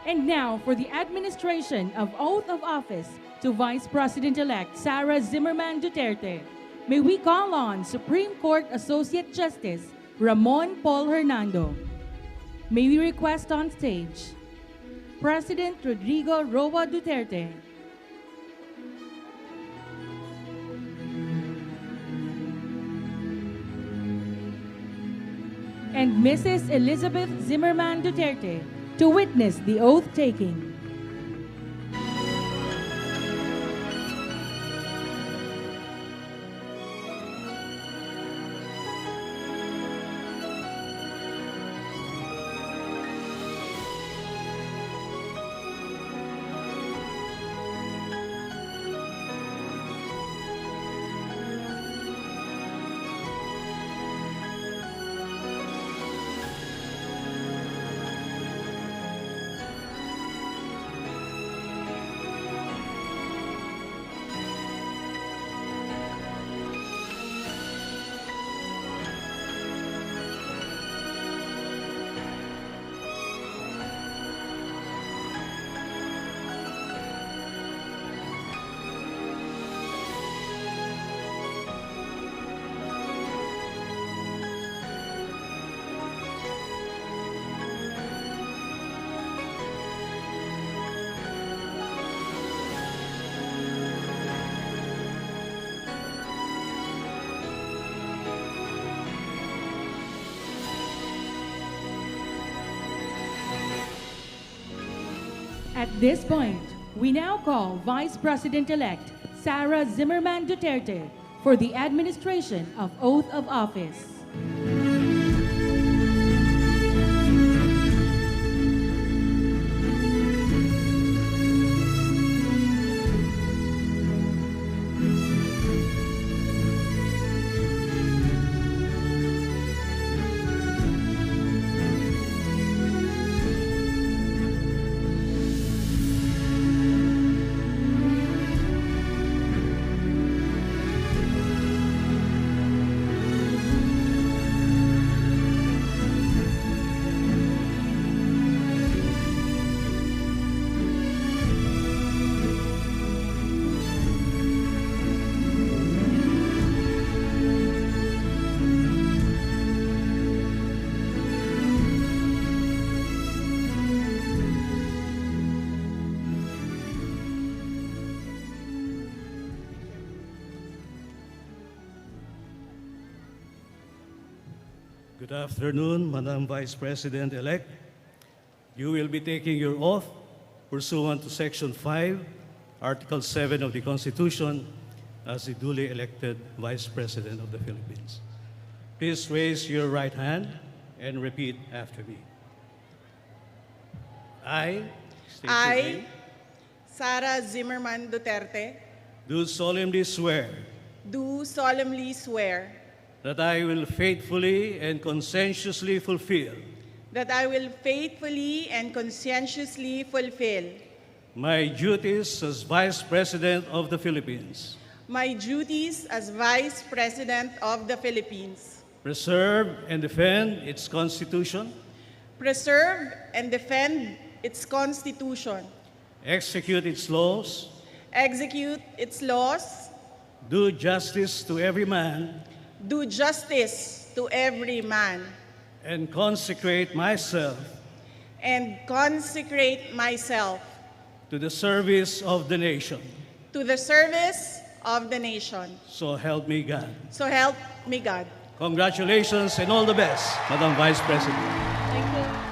And now for the administration of oath of office to Vice President-elect Sara Zimmerman Duterte. May we call on Supreme Court Associate Justice Ramon Paul Hernando. May we request on stage President Rodrigo Roa Duterte, and Mrs. Elizabeth Zimmerman Duterte to witness the oath-taking. At this point, we now call Vice President-elect Sara Zimmerman Duterte for the administration of oath of office. Good afternoon, Madam Vice President-elect. You will be taking your oath pursuant to Section 5, Article 7 of the Constitution as the duly elected Vice President of the Philippines. Please raise your right hand and repeat after me. I, state your name, Sara Zimmerman Duterte, do solemnly swear do solemnly swear that I will faithfully and conscientiously fulfill that I will faithfully and conscientiously fulfill my duties as Vice President of the Philippines, my duties as Vice President of the Philippines, preserve and defend its Constitution, preserve and defend its Constitution, execute its laws, execute its laws, do justice to every man, do justice to every man, and consecrate myself to to the service of the nation. the service of the nation. So help me God. So help me God. Congratulations and all the best, Madam Vice President. Thank you.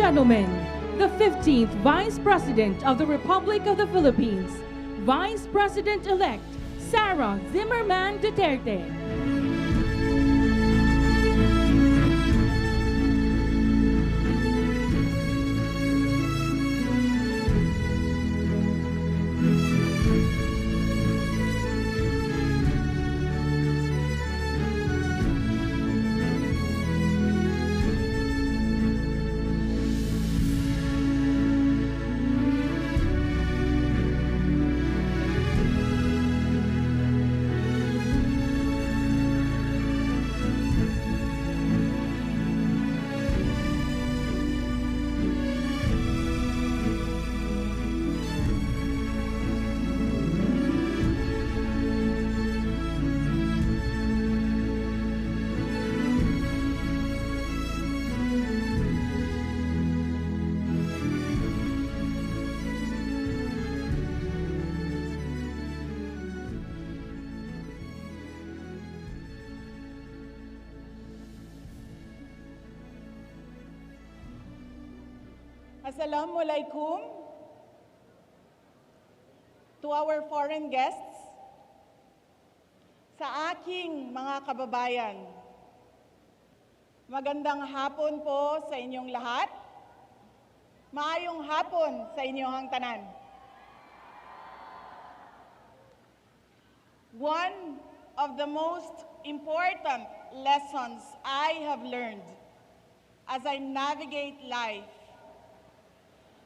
gentlemen, the 15th Vice President of the Republic of the Philippines, Vice President-elect Sara Zimmerman Duterte. Assalamualaikum to our foreign guests, sa aking mga kababayan. Magandang hapon po sa inyong lahat. Maayong hapon sa inyong tanan. One of the most important lessons I have learned as I navigate life,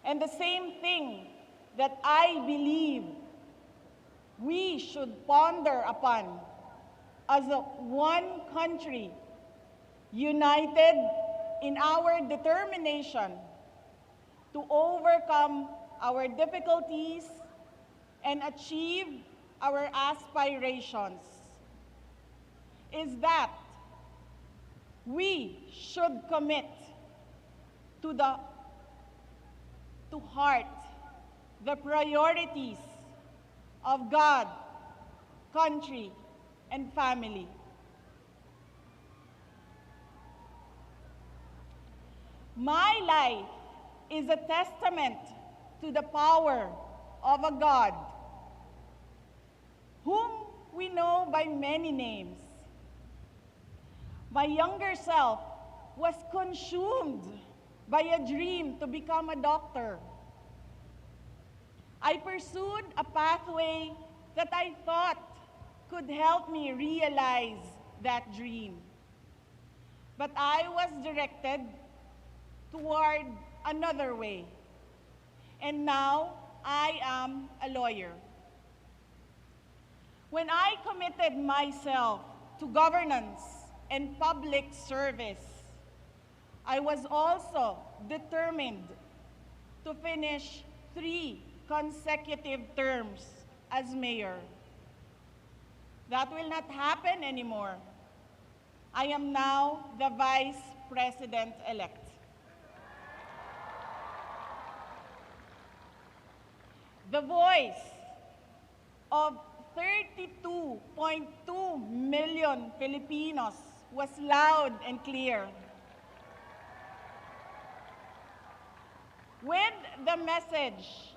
and the same thing that I believe we should ponder upon as one country, united in our determination to overcome our difficulties and achieve our aspirations, is that we should commit to heart the priorities of God, country, and family. My life is a testament to the power of a God whom we know by many names. My younger self was consumed by a dream to become a doctor. I pursued a pathway that I thought could help me realize that dream. But I was directed toward another way. And now I am a lawyer. When I committed myself to governance and public service, I was also determined to finish 3 consecutive terms as mayor. That will not happen anymore. I am now the Vice President-elect. The voice of 32.2 million Filipinos was loud and clear. With the message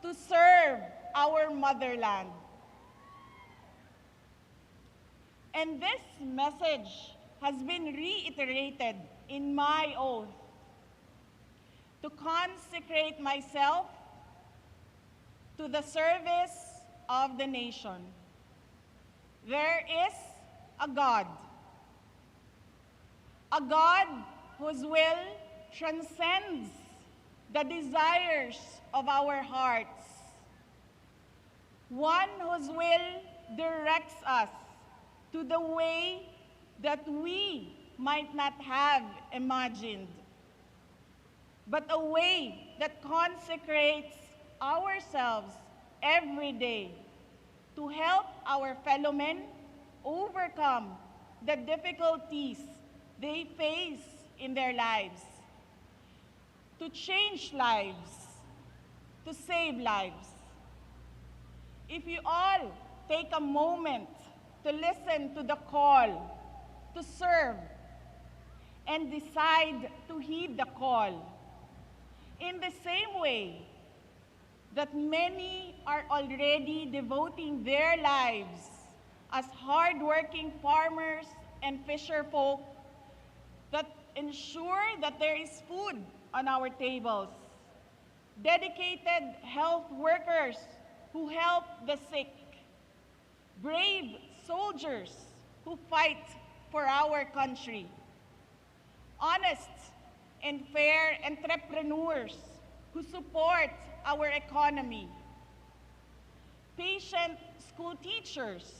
to serve our motherland. And this message has been reiterated in my oath to consecrate myself to the service of the nation. There is a God whose will transcends the desires of our hearts, one whose will directs us to the way that we might not have imagined, but a way that consecrates ourselves every day to help our fellow men overcome the difficulties they face in their lives, to change lives, to save lives. If you all take a moment to listen to the call to serve and decide to heed the call, In the same way that many are already devoting their lives as hardworking farmers and fisherfolk that ensure that there is food on our tables, dedicated health workers who help the sick, brave soldiers who fight for our country, honest and fair entrepreneurs who support our economy, patient school teachers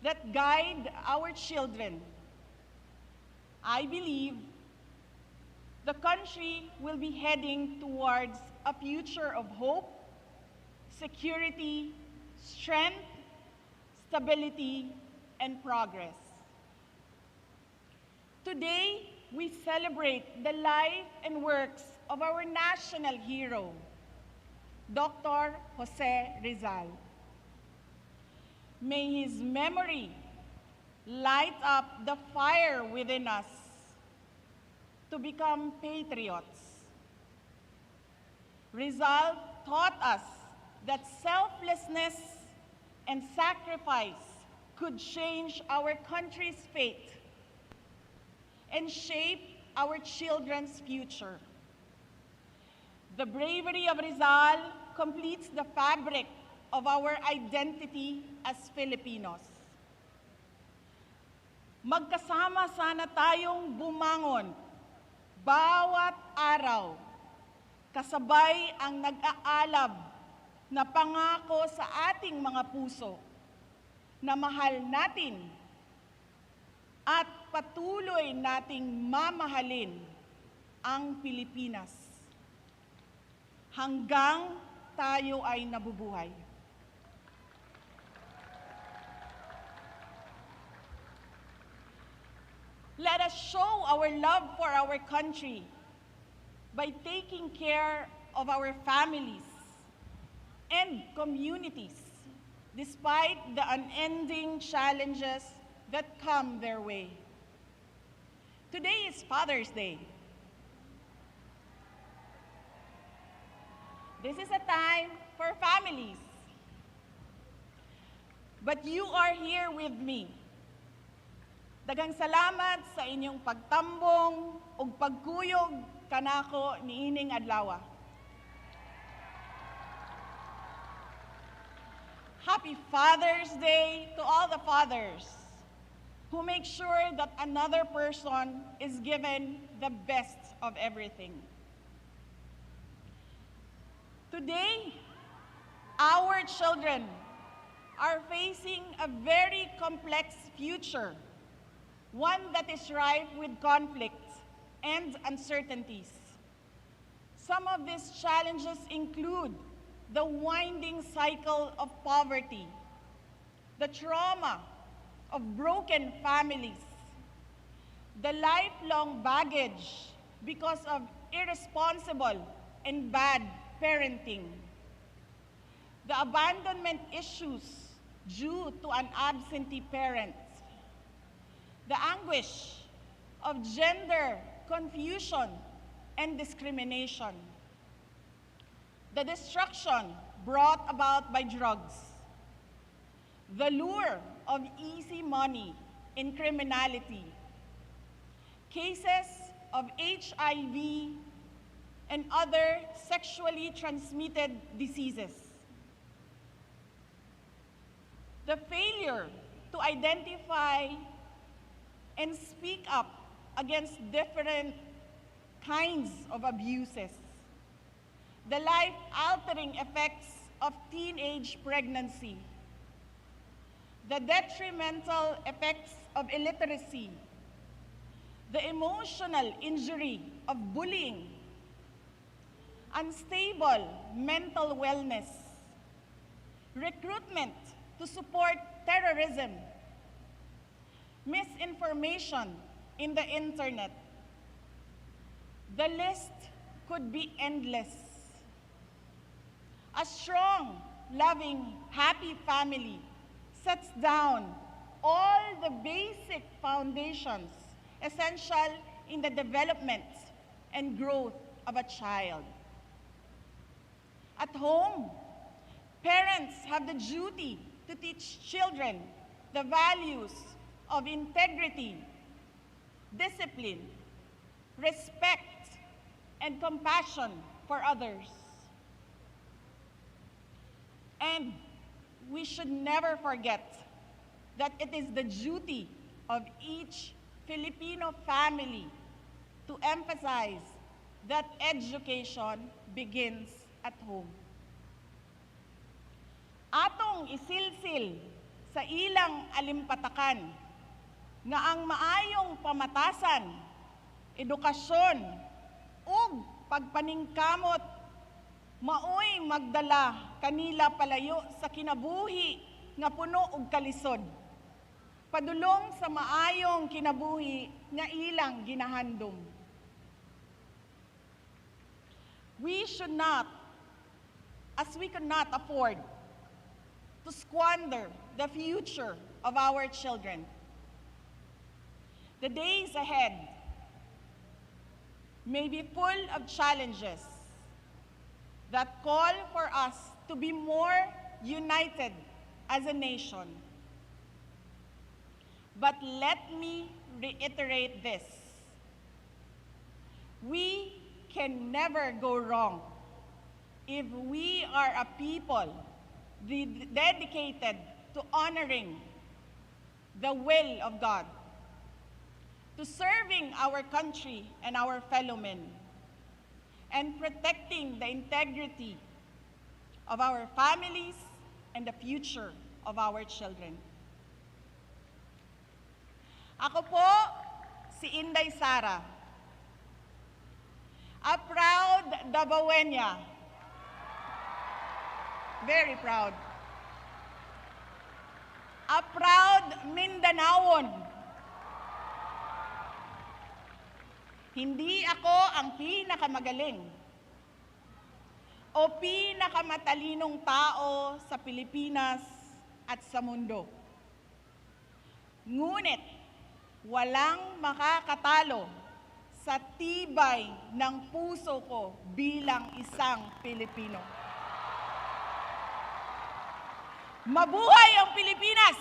that guide our children. I believe the country will be heading towards a future of hope, security, strength, stability, and progress. Today, we celebrate the life and works of our national hero, Dr. Jose Rizal. May his memory light up the fire within us to become patriots. Rizal taught us that selflessness and sacrifice could change our country's fate and shape our children's future. The bravery of Rizal completes the fabric of our identity as Filipinos. Magkasama sana tayong bumangon bawat araw, kasabay ang nag-aalab na pangako sa ating mga puso na mahal natin at patuloy nating mamahalin ang Pilipinas hanggang tayo ay nabubuhay. Let us show our love for our country by taking care of our families and communities despite the unending challenges that come their way. Today is Father's Day. This is a time for families. But you are here with me. Daghang salamat sa inyong pagtambong ug pagkuyog kanako niining adlaw. Happy Father's Day to all the fathers who make sure that another person is given the best of everything. Today, our children are facing a very complex future, one that is rife with conflicts and uncertainties. Some of these challenges include the winding cycle of poverty, the trauma of broken families, the lifelong baggage because of irresponsible and bad parenting, the abandonment issues due to an absentee parent, the anguish of gender confusion and discrimination, the destruction brought about by drugs, the lure of easy money in criminality, cases of HIV and other sexually transmitted diseases, the failure to identify and speak up against different kinds of abuses, the life-altering effects of teenage pregnancy, the detrimental effects of illiteracy, the emotional injury of bullying, unstable mental wellness, recruitment to support terrorism, misinformation in the internet. The list could be endless. A strong, loving, happy family sets down all the basic foundations essential in the development and growth of a child. At home, parents have the duty to teach children the values of integrity, discipline, respect, and compassion for others. And we should never forget that it is the duty of each Filipino family to emphasize that education begins at home. Atong isilsil sa ilang alimpatakan nga ang maayong pamatasan, edukasyon, ug pagpaningkamot maoy magdala kanila palayo sa kinabuhi nga puno og kalisod, padulong sa maayong kinabuhi nga ilang ginahandom. We should not, as we cannot afford to squander the future of our children. The days ahead may be full of challenges that call for us to be more united as a nation. But let me reiterate this. We can never go wrong if we are a people dedicated to honoring the will of God, to serving our country and our fellow men, and protecting the integrity of our families and the future of our children. Ako po si Inday Sara, a proud Davaoeña. Very proud. A proud Mindanaon. Hindi ako ang pinakamagaling o pinakamatalinong tao sa Pilipinas at sa mundo. Ngunit walang makakatalo sa tibay ng puso ko bilang isang Pilipino. Mabuhay ang Pilipinas!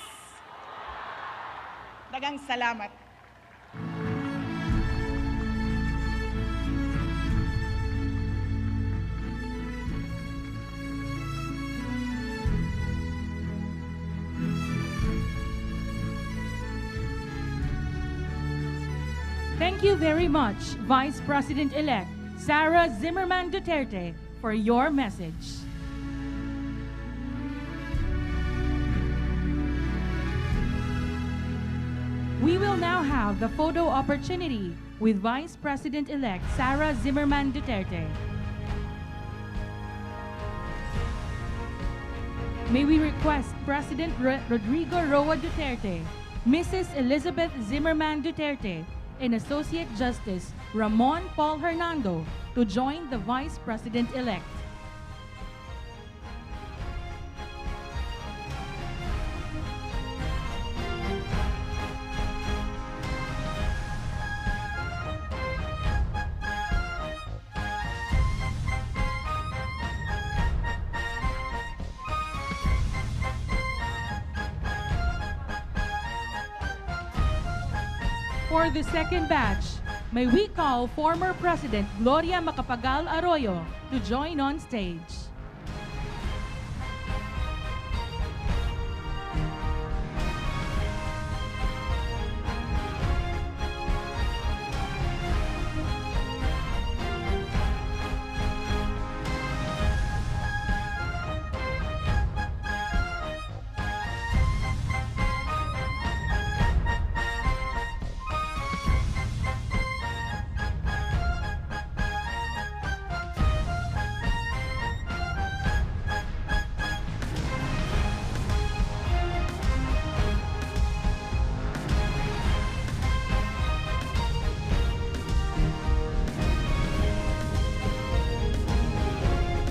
Dagang salamat. Thank you very much, Vice President-elect Sara Zimmerman Duterte, for your message. We will now have the photo opportunity with Vice President-elect Sara Zimmerman Duterte. May we request President Rodrigo Roa Duterte, Mrs. Elizabeth Zimmerman Duterte, and Associate Justice Ramon Paul Hernando to join the Vice President-elect. For the second batch, may we call former President Gloria Macapagal Arroyo to join on stage.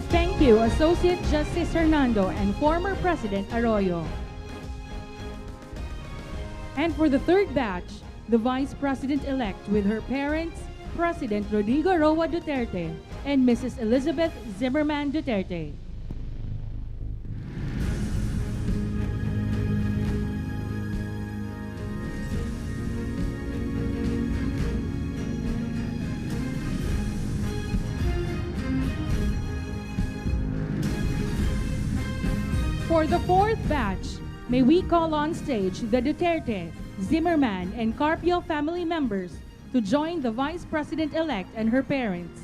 Thank you, Associate Justice Hernando and former President Arroyo. And for the third batch, the Vice President-elect with her parents, President Rodrigo Roa Duterte and Mrs. Elizabeth Zimmerman Duterte. for the fourth batch, may we call on stage the Duterte, Zimmerman, and Carpio family members to join the Vice President-elect and her parents.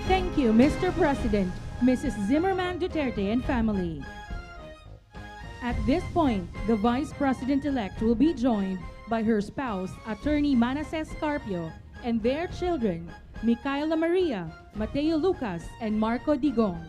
Thank you, Mr. President, Mrs. Zimmerman Duterte and family. At this point, the Vice President-elect will be joined by her spouse, Attorney Manases Carpio, and their children, Micaela Maria, Mateo Lucas, and Marco Digong.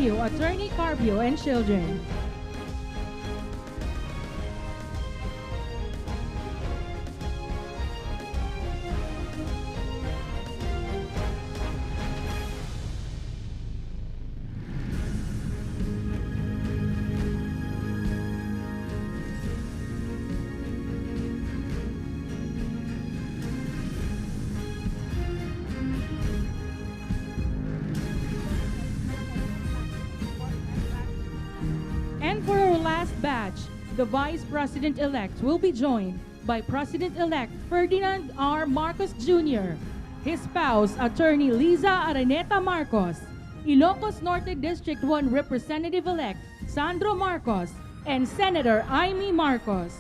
Thank you, Attorney Carpio and children. And for our last batch, the Vice President-elect will be joined by President-elect Ferdinand R. Marcos Jr., his spouse, Attorney Liza Araneta Marcos, Ilocos Norte District 1 Representative-elect Sandro Marcos, and Senator Amy Marcos.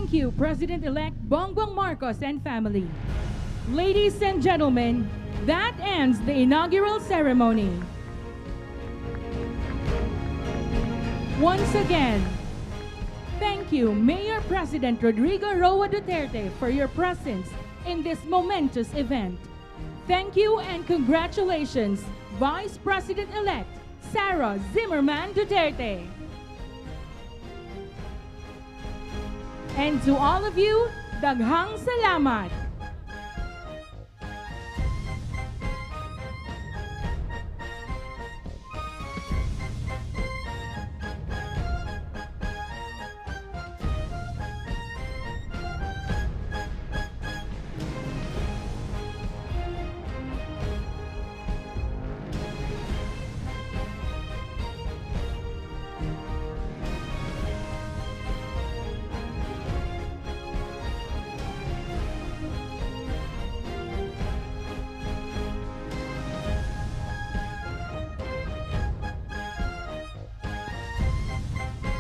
Thank you, President-elect Bongbong Marcos and family. Ladies and gentlemen, that ends the inaugural ceremony. Once again, thank you, Mayor President Rodrigo Roa Duterte, for your presence in this momentous event. Thank you and congratulations, Vice President-elect Sara Zimmerman Duterte. And to all of you, daghang salamat!